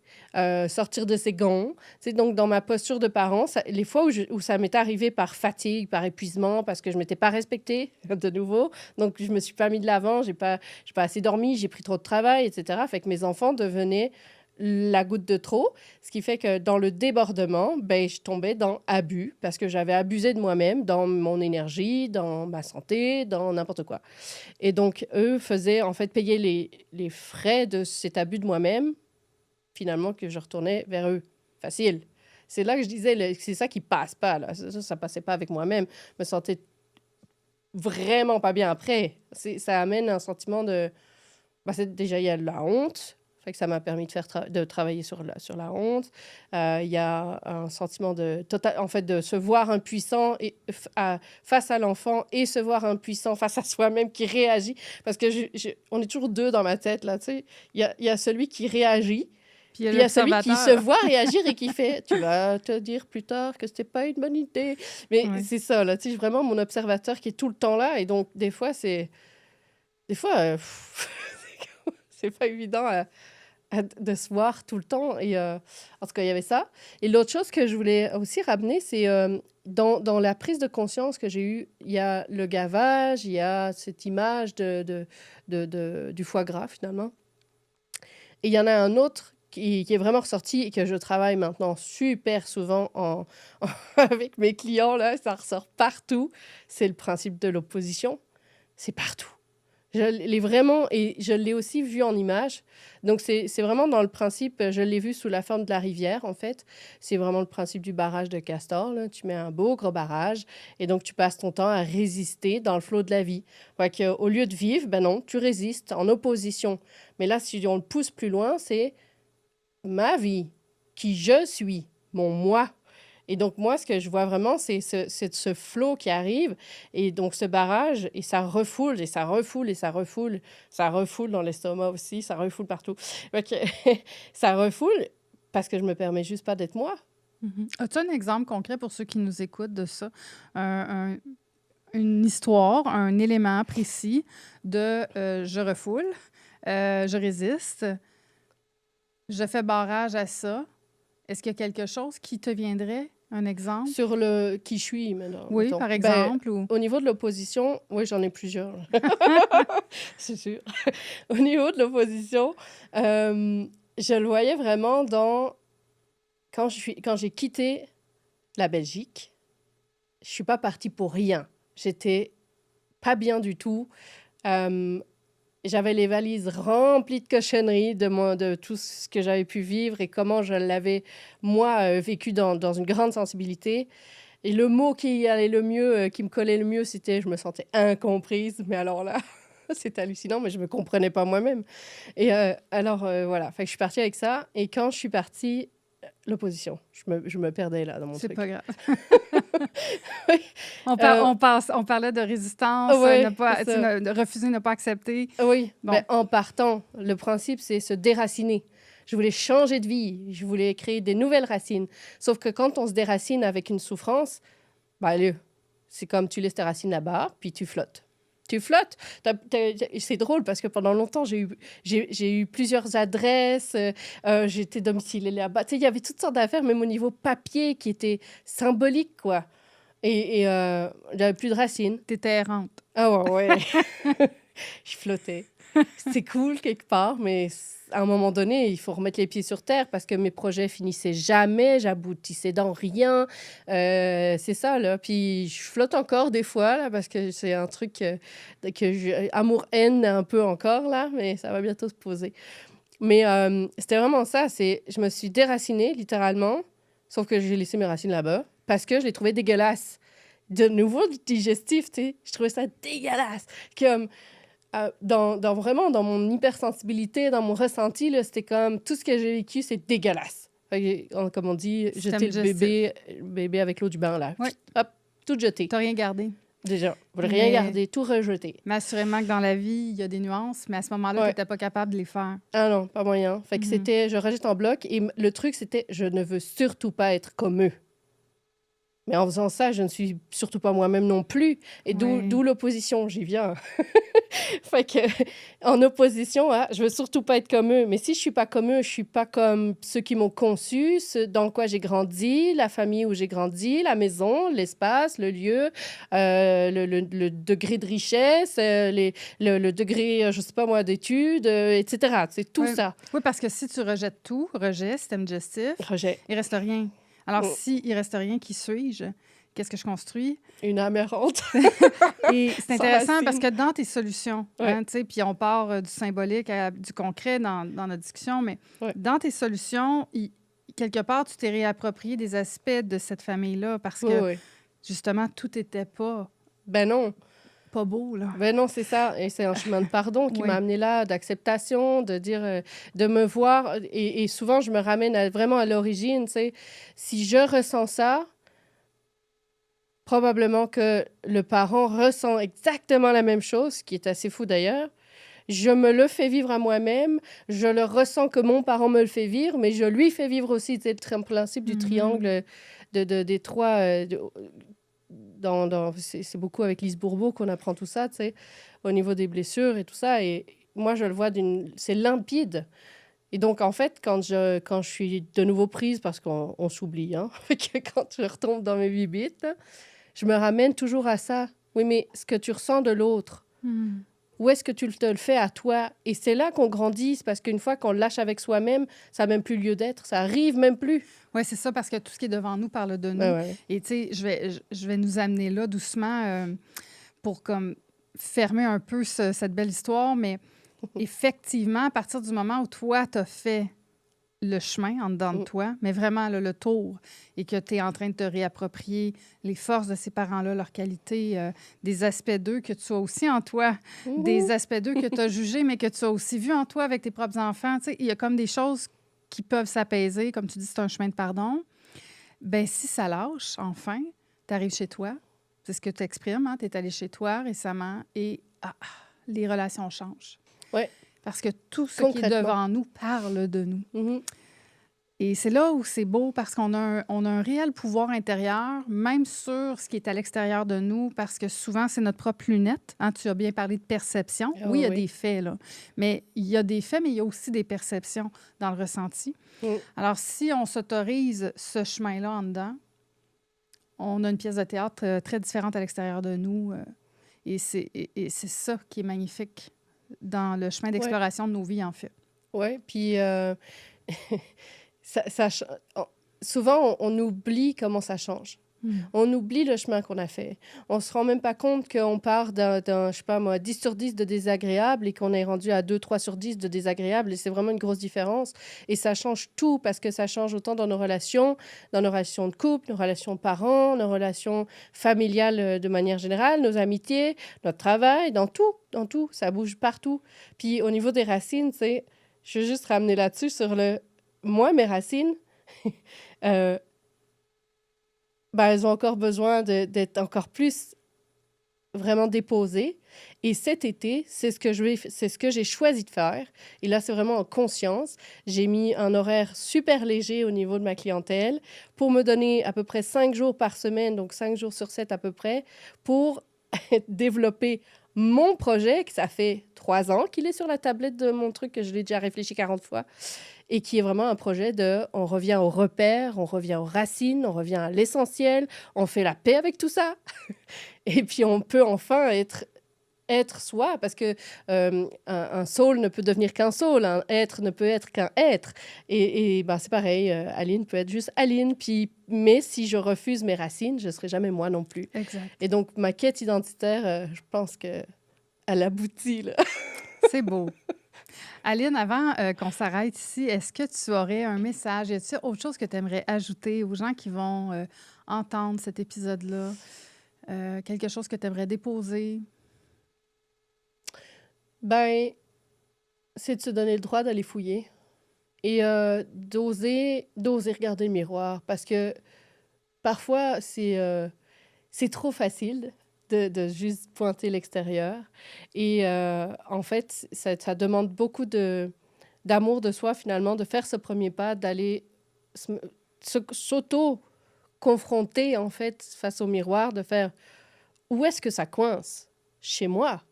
sortir de ses gonds. Tu sais, donc, dans ma posture de parent, les fois où ça m'est arrivé par fatigue, par épuisement, parce que je ne m'étais pas respectée, de nouveau, donc je ne me suis pas mis de l'avant, je n'ai pas assez dormi, j'ai pris trop de travail, etc. Fait que mes enfants devenaient la goutte de trop, ce qui fait que dans le débordement, ben, je tombais dans abus, parce que j'avais abusé de moi-même, dans mon énergie, dans ma santé, dans n'importe quoi. Et donc, eux faisaient, en fait, payer les frais de cet abus de moi-même, finalement, que je retournais vers eux. Facile. C'est là que je disais, c'est ça qui passe pas, là. Ça passait pas avec moi-même. Je me sentais vraiment pas bien après. Ça amène un sentiment de... déjà, il y a de la honte. Fait que ça m'a permis de travailler sur la honte. Il y a un sentiment de se voir impuissant face à l'enfant et se voir impuissant face à soi-même qui réagit. Parce que on est toujours deux dans ma tête, là, tu sais. Il y a celui qui réagit, puis il y a celui qui se voit réagir et qui fait « Tu vas te dire plus tard que c'était pas une bonne idée. » Mais c'est ça, là, tu sais, vraiment mon observateur qui est tout le temps là. Et donc, des fois, c'est pas évident de se voir tout le temps. Et, en tout cas, il y avait ça. Et l'autre chose que je voulais aussi ramener, c'est dans la prise de conscience que j'ai eue, il y a le gavage, il y a cette image du foie gras, finalement. Et il y en a un autre qui est vraiment ressorti et que je travaille maintenant super souvent avec mes clients, là, ça ressort partout. C'est le principe de l'opposition. C'est partout. Je l'ai vraiment, et je l'ai aussi vu en image. Donc, c'est vraiment dans le principe, je l'ai vu sous la forme de la rivière, en fait. C'est vraiment le principe du barrage de Castor, là. Tu mets un beau gros barrage et donc tu passes ton temps à résister dans le flot de la vie. Fait qu'au lieu de vivre, ben non, tu résistes en opposition. Mais là, si on le pousse plus loin, c'est ma vie, qui je suis, mon moi. Et donc, moi, ce que je vois vraiment, c'est ce flot qui arrive. Et donc, ce barrage, et ça refoule, et ça refoule, et ça refoule. Ça refoule dans l'estomac aussi, ça refoule partout. Donc, ça refoule parce que je me permets juste pas d'être moi. Mm-hmm. As-tu un exemple concret pour ceux qui nous écoutent de ça? Une histoire, un élément précis de je refoule, je résiste, je fais barrage à ça. Est-ce qu'il y a quelque chose qui te viendrait, un exemple? Sur le qui je suis, maintenant. Oui, mettons. par exemple. Ou... Au niveau de l'opposition, oui, j'en ai plusieurs. C'est sûr. Au niveau de l'opposition, je le voyais vraiment quand j'ai quitté la Belgique, je suis pas partie pour rien. J'étais pas bien du tout. J'avais les valises remplies de cochonneries de tout ce que j'avais pu vivre et comment je l'avais, moi, vécu dans une grande sensibilité. Et le mot qui allait le mieux, qui me collait le mieux, c'était « je me sentais incomprise ». Mais alors là, c'est hallucinant, mais je me comprenais pas moi-même. Et voilà, fait que je suis partie avec ça. Et quand je suis partie, l'opposition, je me perdais là dans mon truc. C'est pas grave. Oui. On parlait de résistance, Oui, refuser, ne pas accepter. Oui, Bon. Ben, en partant, le principe, c'est se déraciner. Je voulais changer de vie, je voulais créer des nouvelles racines. Sauf que quand on se déracine avec une souffrance, c'est comme tu laisses tes racines là-bas, puis tu flottes. Tu flottes. C'est drôle parce que pendant longtemps, j'ai eu plusieurs adresses, j'étais domiciliée là-bas. Tu sais, il y avait toutes sortes d'affaires, même au niveau papier, qui étaient symboliques, quoi. Et j'avais plus de racines. T'étais errante. Ah ouais. Je flottais. C'était cool quelque part, mais à un moment donné, il faut remettre les pieds sur terre parce que mes projets finissaient jamais, j'aboutissais dans rien. C'est ça, là. Puis je flotte encore des fois, là, parce que c'est un truc amour-haine un peu encore, là, mais ça va bientôt se poser. Mais c'était vraiment ça. Je me suis déracinée, littéralement, sauf que j'ai laissé mes racines là-bas parce que je les trouvais dégueulasses. De nouveau, du digestif, tu sais, je trouvais ça dégueulasse. Comme... vraiment, dans mon hypersensibilité, dans mon ressenti, là, c'était comme tout ce que j'ai vécu, c'est dégueulasse. Comme on dit, jeter le bébé avec l'eau du bain, là. Oui. Hop, tout jeté. T'as rien gardé. Déjà, vous voulez rien Mais- garder, tout rejeter. Mais assurément que dans la vie, il y a des nuances, mais à ce moment-là, tu Ouais. n'étais pas capable de les faire. Ah non, pas moyen. Fait que Mhm. c'était, je rejette en bloc. Et le truc, c'était, je ne veux surtout pas être comme eux. Mais en faisant ça, je ne suis surtout pas moi-même non plus. Et Ouais. d'où l'opposition, j'y viens. Fait que, en opposition à, je veux surtout pas être comme eux. Mais si je suis pas comme eux, je suis pas comme ceux qui m'ont conçu, ce dans quoi j'ai grandi, la famille où j'ai grandi, la maison, l'espace, le lieu, le degré de richesse, le degré, je sais pas moi, d'études, etc. C'est tout Ouais. ça. Oui, parce que si tu rejettes tout, rejet, système digestif, Rejet. il reste rien. Alors, Mm. s'il reste rien, qui suis-je? Qu'est-ce que je construis? Une âme errante. Et c'est Sans intéressant racine. parce que dans tes solutions, Ouais. hein, tu sais, puis on part du symbolique à du concret dans notre discussion, mais Ouais. dans tes solutions, quelque part, tu t'es réapproprié des aspects de cette famille-là parce Oui, que, oui. justement, tout n'était pas Non. beau, là. Ben non, c'est ça. Et c'est un chemin de pardon qui Oui. m'a amené là, d'acceptation, de dire, de me voir. Et souvent, je me ramène vraiment à l'origine, tu sais. Si je ressens ça, probablement que le parent ressent exactement la même chose, ce qui est assez fou d'ailleurs. Je me le fais vivre à moi-même. Je le ressens que mon parent me le fait vivre, mais je lui fais vivre aussi. C'est le principe du Mhm. triangle des trois. C'est beaucoup avec Lise Bourbeau qu'on apprend tout ça, tu sais, au niveau des blessures et tout ça. Et moi, je le vois c'est limpide. Et donc, en fait, quand je suis de nouveau prise, parce qu'on s'oublie, hein, fait que quand je retombe dans mes bibittes, je me ramène toujours à ça. Oui, mais ce que tu ressens de l'autre, Hmm. où est-ce que tu te le fais à toi? Et c'est là qu'on grandit, c'est parce qu'une fois qu'on le lâche avec soi-même, ça n'a même plus lieu d'être, ça arrive même plus. Oui, c'est ça, parce que tout ce qui est devant nous parle de nous. Ouais. Et tu sais, je vais nous amener là doucement pour comme fermer un peu cette belle histoire, mais effectivement, à partir du moment où toi, tu as fait le chemin en dedans de toi, mais vraiment là, le tour, et que tu es en train de te réapproprier les forces de ces parents-là, leurs qualités, des aspects d'eux que tu as aussi en toi, des aspects d'eux que tu as jugés, mais que tu as aussi vus en toi avec tes propres enfants. Tu sais, il y a comme des choses qui peuvent s'apaiser, comme tu dis, c'est un chemin de pardon. Ben si ça lâche, enfin, tu arrives chez toi, c'est ce que tu exprimes, hein? Tu es allé chez toi récemment et les relations changent. Oui. Parce que tout ce qui est Concrètement. devant nous parle de nous. Mhm. Et c'est là où c'est beau parce qu'on a un réel pouvoir intérieur, même sur ce qui est à l'extérieur de nous, parce que souvent, c'est notre propre lunette. Hein, tu as bien parlé de perception. Ah oui, il y a oui. des faits, là. Mais il y a des faits, mais il y a aussi des perceptions dans le ressenti. Mm. Alors, si on s'autorise ce chemin-là en dedans, on a une pièce de théâtre très différente à l'extérieur de nous. Et c'est ça qui est magnifique dans le chemin d'exploration de nos vies, en fait. Oui, puis souvent, on oublie comment ça change. On oublie le chemin qu'on a fait. On se rend même pas compte qu'on part d'un, je sais pas moi, 10 sur 10 de désagréable et qu'on est rendu à 2, 3 sur 10 de désagréable. Et c'est vraiment une grosse différence. Et ça change tout parce que ça change autant dans nos relations de couple, nos relations parents, nos relations familiales de manière générale, nos amitiés, notre travail, dans tout. Ça bouge partout. Puis au niveau des racines, tu sais, je veux juste ramener là-dessus sur moi, mes racines, elles ont encore besoin d'être encore plus vraiment déposées. Et cet été, c'est ce que j'ai choisi de faire. Et là, c'est vraiment en conscience. J'ai mis un horaire super léger au niveau de ma clientèle pour me donner à peu près 5 jours par semaine, donc 5 jours sur 7 à peu près, pour développer mon projet, que ça fait 3 ans qu'il est sur la tablette de mon truc, que je l'ai déjà réfléchi 40 fois, et qui est vraiment un projet on revient aux repères, on revient aux racines, on revient à l'essentiel, on fait la paix avec tout ça. Et puis, on peut enfin être soi, parce que un soul ne peut devenir qu'un soul, un être ne peut être qu'un être. Et c'est pareil, Aline peut être juste Aline, mais si je refuse mes racines, je ne serai jamais moi non plus. Exact. Et donc, ma quête identitaire, je pense qu'elle aboutit, là. C'est beau. Aline, avant qu'on s'arrête ici, est-ce que tu aurais un message? Y a-t-il autre chose que tu aimerais ajouter aux gens qui vont entendre cet épisode-là? Quelque chose que tu aimerais déposer? C'est de se donner le droit d'aller fouiller et d'oser regarder le miroir, parce que parfois, c'est trop facile de juste pointer l'extérieur. Et en fait, ça demande beaucoup d'amour de soi, finalement, de faire ce premier pas, d'aller s'auto-confronter, en fait, face au miroir, de faire où est-ce que ça coince? Chez moi.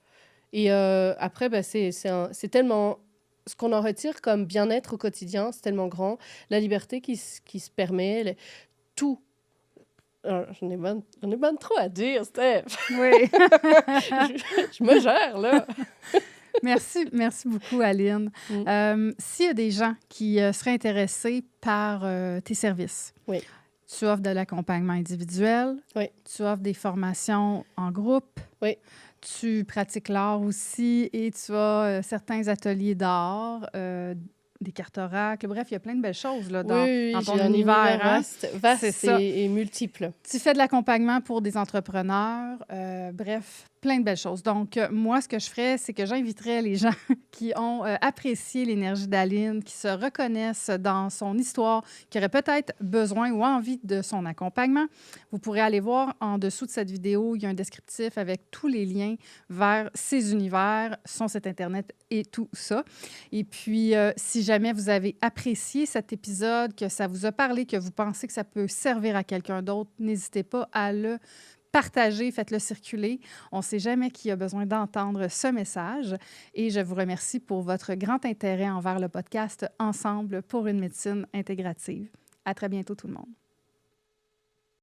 Et après, ben, c'est tellement... Ce qu'on en retire comme bien-être au quotidien, c'est tellement grand. La liberté qui se permet, tout. J'en ai même trop à dire, Steph. Oui. Je me gère, là. Merci beaucoup, Aline. S'il y a des gens qui seraient intéressés par tes services, oui. Tu offres de l'accompagnement individuel, oui. Tu offres des formations en groupe, oui. Tu pratiques l'art aussi et tu as certains ateliers d'art, des cartes oracles. Bref, il y a plein de belles choses là, dans ton univers. Vaste et multiple. Tu fais de l'accompagnement pour des entrepreneurs. Bref, plein de belles choses. Donc, moi, ce que je ferais, c'est que j'inviterais les gens qui ont apprécié l'énergie d'Aline, qui se reconnaissent dans son histoire, qui auraient peut-être besoin ou envie de son accompagnement. Vous pourrez aller voir en dessous de cette vidéo, il y a un descriptif avec tous les liens vers ses univers, son site Internet et tout ça. Et puis, si jamais vous avez apprécié cet épisode, que ça vous a parlé, que vous pensez que ça peut servir à quelqu'un d'autre, n'hésitez pas à le partager, faites-le circuler. On ne sait jamais qui a besoin d'entendre ce message. Et je vous remercie pour votre grand intérêt envers le podcast Ensemble pour une médecine intégrative. À très bientôt tout le monde.